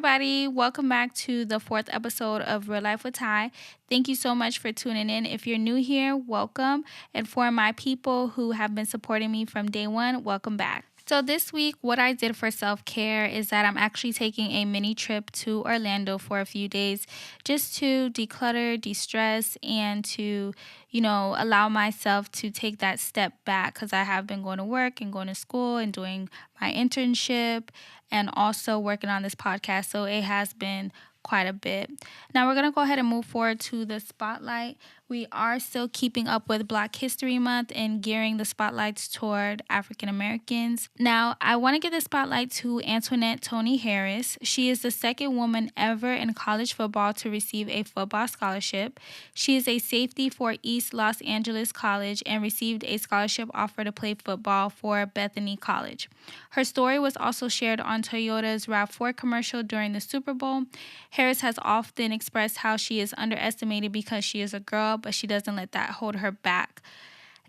everybody. Welcome back to the 4th episode of Real Life with Ty. Thank you so much for tuning in. If you're new here, welcome. And for my people who have been supporting me from day one, welcome back. So this week, what I did for self-care is that I'm actually taking a mini trip to Orlando for a few days just to declutter, de-stress, and to, allow myself to take that step back because I have been going to work and going to school and doing my internship and also working on this podcast. So it has been quite a bit. Now we're going to go ahead and move forward to the spotlight. We are still keeping up with Black History Month and gearing the spotlights toward African Americans. Now, I want to give the spotlight to Antoinette Toni Harris. She is the second woman ever in college football to receive a football scholarship. She is a safety for East Los Angeles College and received a scholarship offer to play football for Bethany College. Her story was also shared on Toyota's RAV4 commercial during the Super Bowl. Harris has often expressed how she is underestimated because she is a girl, but she doesn't let that hold her back.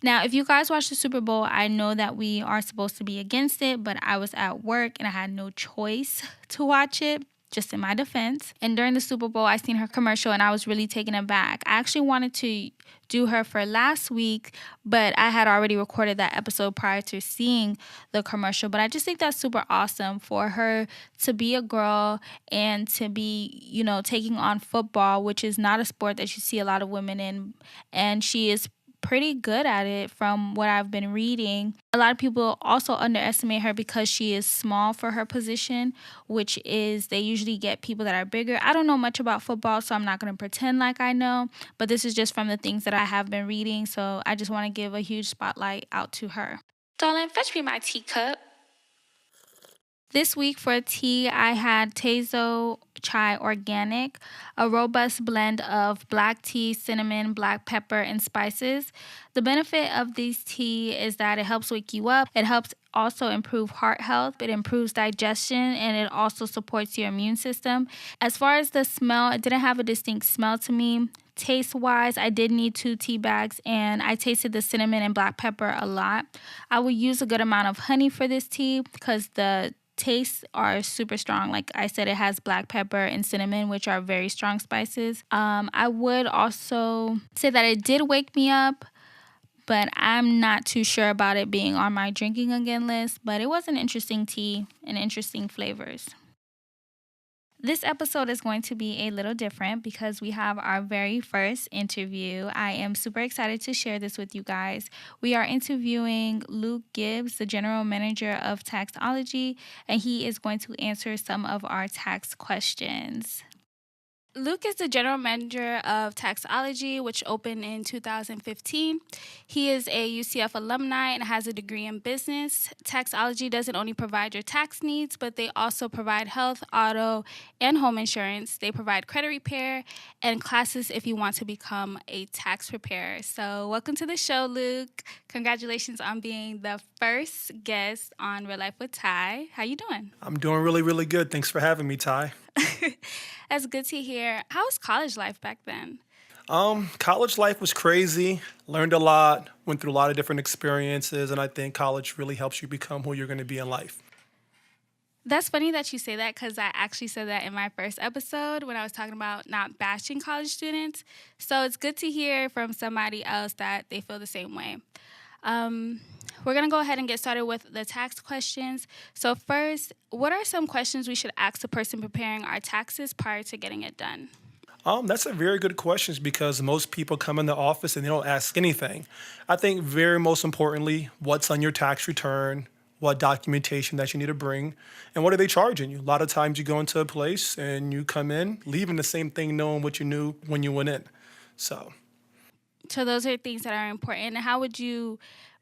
Now, if you guys watch the Super Bowl, I know that we are supposed to be against it, but I was at work and I had no choice to watch it, just in my defense. And during the Super Bowl, I seen her commercial and I was really taken aback. I actually wanted to do her for last week, but I had already recorded that episode prior to seeing the commercial. But I just think that's super awesome for her to be a girl and to be, taking on football, which is not a sport that you see a lot of women in. And she is pretty good at it from what I've been reading. A lot of people also underestimate her because she is small for her position, which is they usually get people that are bigger. I don't know much about football, so I'm not going to pretend like I know, but this is just from the things that I have been reading, so I just want to give a huge spotlight out to her. Darling, fetch me my teacup. This week for tea, I had Tazo Chai Organic, a robust blend of black tea, cinnamon, black pepper, and spices. The benefit of this tea is that it helps wake you up. It helps also improve heart health. It improves digestion, and it also supports your immune system. As far as the smell, it didn't have a distinct smell to me. Taste-wise, I did need 2 tea bags, and I tasted the cinnamon and black pepper a lot. I will use a good amount of honey for this tea because the tastes are super strong. Like I said, it has black pepper and cinnamon, which are very strong spices. I would also say that it did wake me up, but I'm not too sure about it being on my drinking again list. But it was an interesting tea and interesting flavors. This episode is going to be a little different because we have our very first interview. I am super excited to share this with you guys. We are interviewing Luke Gibbs, the general manager of Taxology, and he is going to answer some of our tax questions. Luke is the general manager of Taxology, which opened in 2015. He is a UCF alumni and has a degree in business. Taxology doesn't only provide your tax needs, but they also provide health, auto, and home insurance. They provide credit repair and classes if you want to become a tax preparer. So welcome to the show, Luke. Congratulations on being the first guest on Real Life with Ty. How you doing? I'm doing really, really good. Thanks for having me, Ty. That's good to hear. How was college life back then? College life was crazy. Learned a lot, went through a lot of different experiences, and I think college really helps you become who you're going to be in life. That's funny that you say that because I actually said that in my first episode when I was talking about not bashing college students. So it's good to hear from somebody else that they feel the same way. We're going to go ahead and get started with the tax questions. So first, what are some questions we should ask the person preparing our taxes prior to getting it done? That's a very good question because most people come in the office and they don't ask anything. I think very most importantly, what's on your tax return, what documentation that you need to bring, and what are they charging you? A lot of times you go into a place and you come in, leaving the same thing knowing what you knew when you went in. So those are things that are important. And how would you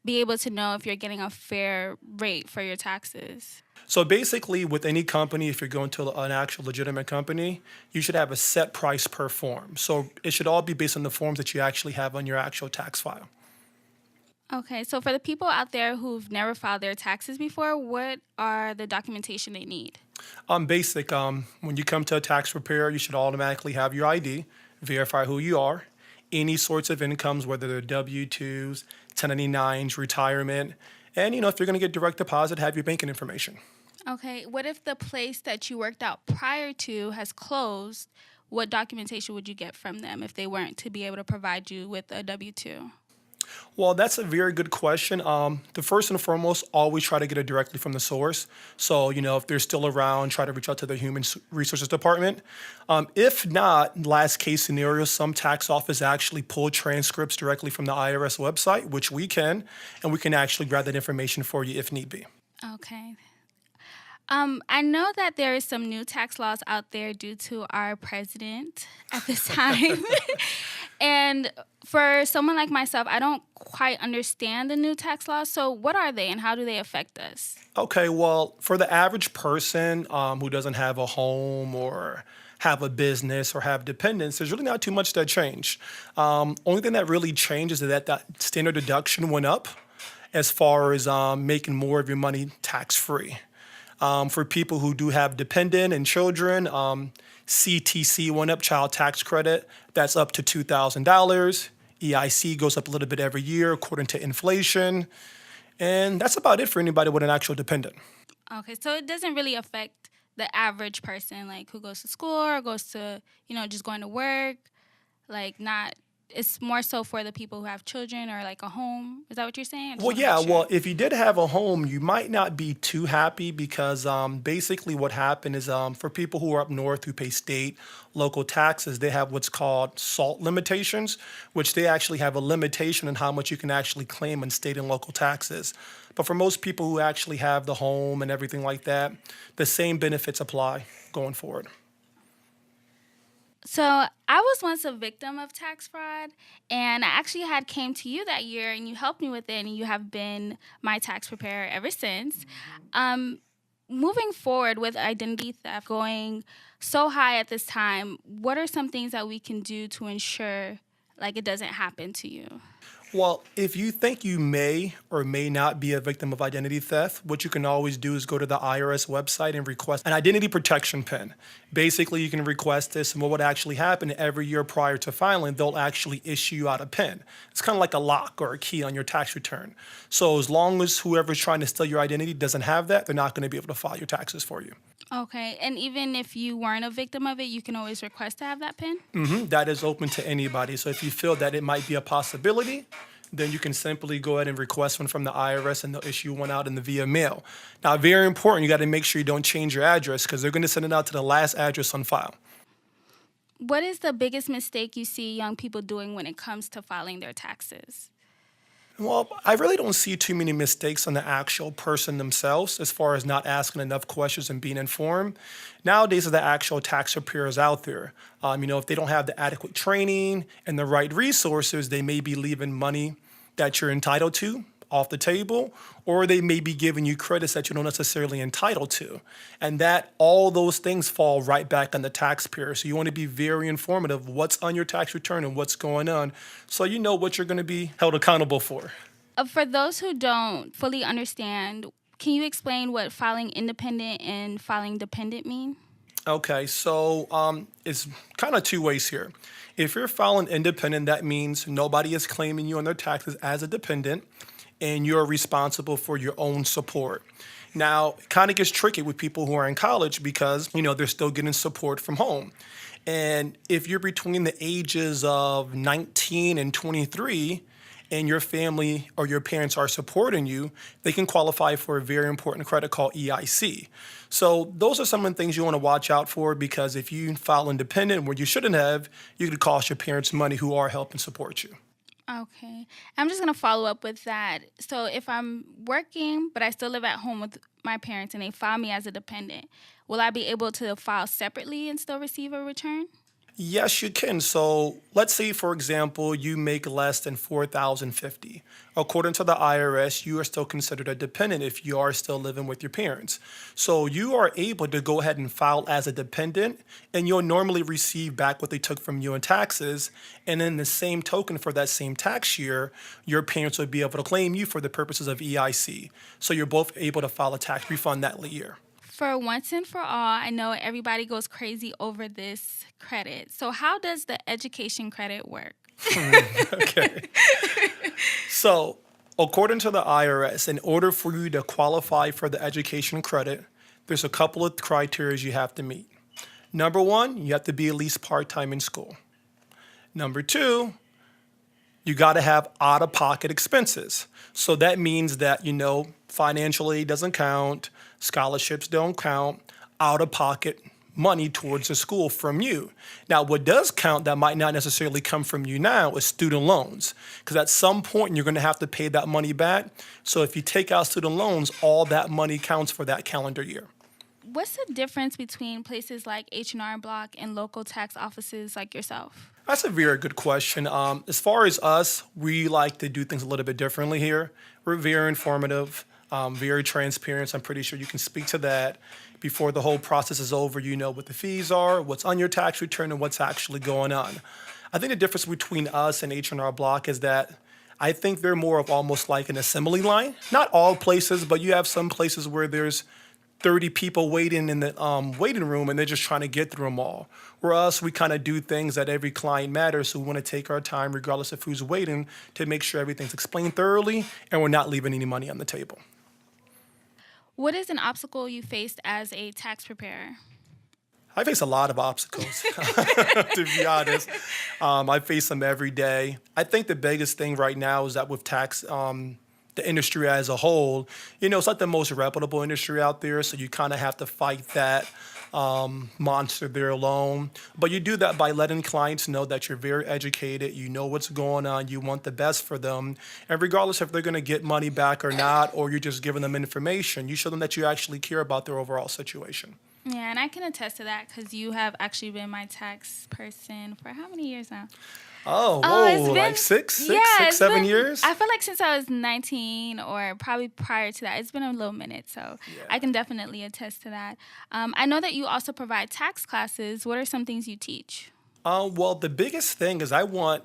be able to know if you're getting a fair rate for your taxes? So basically, with any company, if you're going to an actual legitimate company, you should have a set price per form. So it should all be based on the forms that you actually have on your actual tax file. Okay, so for the people out there who've never filed their taxes before, what are the documentation they need? Basic. When you come to a tax preparer, you should automatically have your ID, verify who you are, any sorts of incomes, whether they're W-2s, 1099s, retirement, and if you're going to get direct deposit, have your banking information. Okay, what if the place that you worked out prior to has closed? What documentation would you get from them if they weren't to be able to provide you with a W 2? Well, that's a very good question. The first and foremost, always try to get it directly from the source. So, if they're still around, try to reach out to the Resources Department. If not, last case scenario, some tax office actually pull transcripts directly from the IRS website, which we can, and we can actually grab that information for you if need be. Okay. I know that there is some new tax laws out there due to our president at this time. And for someone like myself, I don't quite understand the new tax laws. So what are they and how do they affect us? Okay, well, for the average person who doesn't have a home or have a business or have dependents, there's really not too much that changed. Only thing that really changed is that standard deduction went up as far as making more of your money tax free. For people who do have dependent and children, CTC went up, child tax credit, that's up to $2,000. EIC goes up a little bit every year according to inflation. And that's about it for anybody with an actual dependent. Okay, so it doesn't really affect the average person, like who goes to school or goes to, just going to work. Like, not, it's more so for the people who have children or like a home. Is that what you're saying? I just Well, wanna yeah. make sure. Well, if you did have a home, you might not be too happy because basically what happened is for people who are up north who pay state, local taxes, they have what's called SALT limitations, which they actually have a limitation on how much you can actually claim on state and local taxes. But for most people who actually have the home and everything like that, the same benefits apply going forward. So I was once a victim of tax fraud, and I actually had came to you that year, and you helped me with it, and you have been my tax preparer ever since. Um, Moving forward with identity theft going so high at this time, what are some things that we can do to ensure like it doesn't happen to you? Well, if you think you may or may not be a victim of identity theft, what you can always do is go to the IRS website and request an identity protection pin. Basically, you can request this, and what would actually happen every year prior to filing, they'll actually issue you out a pin. It's kind of like a lock or a key on your tax return. So as long as whoever's trying to steal your identity doesn't have that, they're not going to be able to file your taxes for you. Okay, and even if you weren't a victim of it, you can always request to have that pin? That is open to anybody. So if you feel that it might be a possibility, then you can simply go ahead and request one from the IRS and they'll issue one out in the via mail. Now, very important, you got to make sure you don't change your address because they're going to send it out to the last address on file. What is the biggest mistake you see young people doing when it comes to filing their taxes? Well, I really don't see too many mistakes on the actual person themselves as far as not asking enough questions and being informed. Nowadays, the actual tax preparers out there, if they don't have the adequate training and the right resources, they may be leaving money that you're entitled to off the table, or they may be giving you credits that you're not necessarily entitled to. And that all those things fall right back on the taxpayer. So you want to be very informative of what's on your tax return and what's going on so you know what you're going to be held accountable for. For those who don't fully understand, can you explain what filing independent and filing dependent mean? Okay, so it's kind of two ways here. If you're filing independent, that means nobody is claiming you on their taxes as a dependent, and you're responsible for your own support. Now, it kind of gets tricky with people who are in college because, they're still getting support from home. And if you're between the ages of 19 and 23, and your family or your parents are supporting you, they can qualify for a very important credit called EIC. So those are some of the things you want to watch out for because if you file independent where you shouldn't have, you could cost your parents money who are helping support you. Okay. I'm just going to follow up with that. So if I'm working, but I still live at home with my parents and they file me as a dependent, will I be able to file separately and still receive a return? Yes, you can. So let's say, for example, you make less than $4,050. According to the IRS, you are still considered a dependent if you are still living with your parents. So you are able to go ahead and file as a dependent, and you'll normally receive back what they took from you in taxes. And in the same token for that same tax year, your parents would be able to claim you for the purposes of EIC. So you're both able to file a tax refund that year. For once and for all, I know everybody goes crazy over this credit. So how does the education credit work? Okay. So, according to the IRS, in order for you to qualify for the education credit, There's a couple of criteria you have to meet. Number one, you have to be at least part-time in school. Number two, you got to have out-of-pocket expenses. So that means that, financial aid doesn't count, scholarships don't count, out-of-pocket money towards the school from you. Now, what does count that might not necessarily come from you now is student loans, because at some point you're going to have to pay that money back. So if you take out student loans, all that money counts for that calendar year. What's the difference between places like H&R Block and local tax offices like yourself? That's a very good question. As far as us, we like to do things a little bit differently here. We're very informative, very transparent. So I'm pretty sure you can speak to that. Before the whole process is over, you know what the fees are, what's on your tax return, and what's actually going on. I think the difference between us and H&R Block is that I think they're more of almost like an assembly line. Not all places, but you have some places where there's 30 people waiting in the waiting room, and they're just trying to get through them all. Where us, we kind of do things that every client matters, so we want to take our time, regardless of who's waiting, to make sure everything's explained thoroughly, and we're not leaving any money on the table. What is an obstacle you faced as a tax preparer? I face a lot of obstacles, to be honest. I face them every day. I think the biggest thing right now is that with tax, the industry as a whole, it's not the most reputable industry out there, so you kind of have to fight that monster there alone. But you do that by letting clients know that you're very educated, you know what's going on, you want the best for them. And regardless if they're going to get money back or not, or you're just giving them information, you show them that you actually care about their overall situation. Yeah, and I can attest to that because you have actually been my tax person for how many years now? Oh, whoa, like six, 7 years? I feel like since I was 19 or probably prior to that, it's been a little minute. So I can definitely attest to that. I know that you also provide tax classes. What are some things you teach? Well, the biggest thing is I want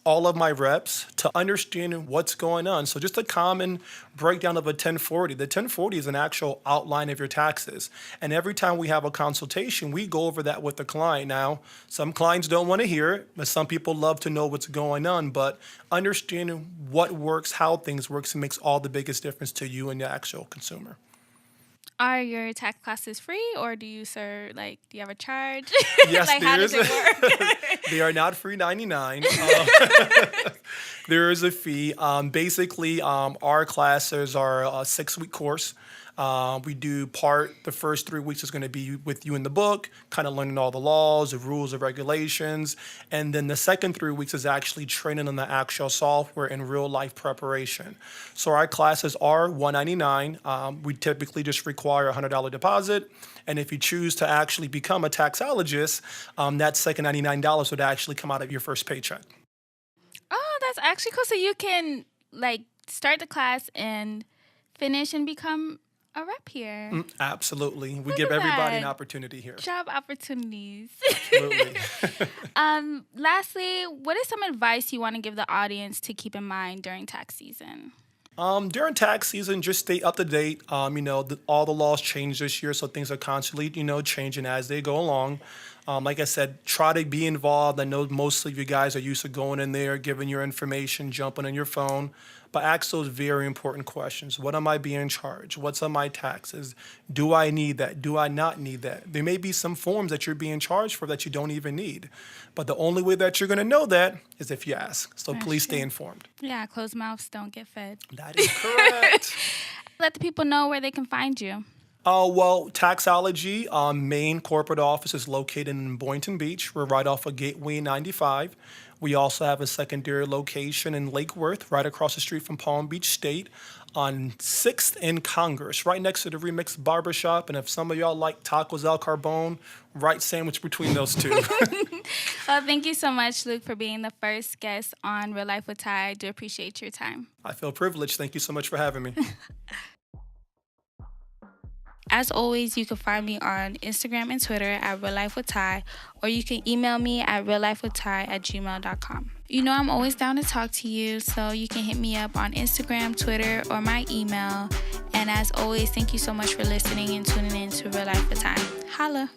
all of my reps to understand what's going on. So just a common breakdown of a 1040. The 1040 is an actual outline of your taxes. And every time we have a consultation, we go over that with the client. Now, some clients don't want to hear it, but some people love to know what's going on. But understanding what works, how things work, makes all the biggest difference to you and the actual consumer. Are your tax classes free, or do you have a charge? Yes, how does it work? They are not free 99. There is a fee. Basically, our classes are a 6-week course. We do the first 3 weeks is going to be with you in the book, kind of learning all the laws, the rules, the regulations. And then the second 3 weeks is actually training on the actual software and real life preparation. So our classes are $199. We typically just require a $100 deposit. And if you choose to actually become a taxologist, that second $99 would actually come out of your first paycheck. Oh, that's actually cool. So you can start the class and finish and become a rep here. Absolutely. We give everybody an opportunity here. Job opportunities. Absolutely. Lastly, what is some advice you want to give the audience to keep in mind during tax season? During tax season, just stay up to date. All the laws change this year, so things are constantly, changing as they go along. Like I said, try to be involved. I know most of you guys are used to going in there, giving your information, jumping on your phone. But ask those very important questions. What am I being charged? What's on my taxes? Do I need that? Do I not need that? There may be some forms that you're being charged for that you don't even need. But the only way that you're going to know that is if you ask. So please stay informed. Yeah, closed mouths don't get fed. That is correct. Let the people know where they can find you. Well, Taxology, main corporate office is located in Boynton Beach. We're right off of Gateway 95. We also have a secondary location in Lake Worth, right across the street from Palm Beach State, on 6th and Congress, right next to the Remix Barbershop. And if some of y'all like tacos al carbone, right sandwich between those two. Well, thank you so much, Luke, for being the first guest on Real Life with Ty. I do appreciate your time. I feel privileged. Thank you so much for having me. As always, you can find me on Instagram and Twitter at Real Life with Ty, or you can email me at reallifewithty@gmail.com. I'm always down to talk to you, so you can hit me up on Instagram, Twitter, or my email. And as always, thank you so much for listening and tuning in to Real Life with Ty. Holla.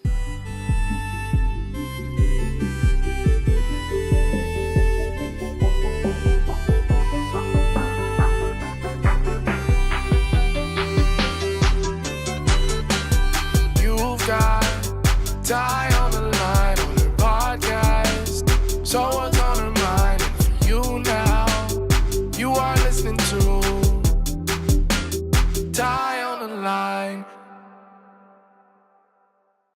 what's on her mind. And for you now, you are listening to Tie on the Line.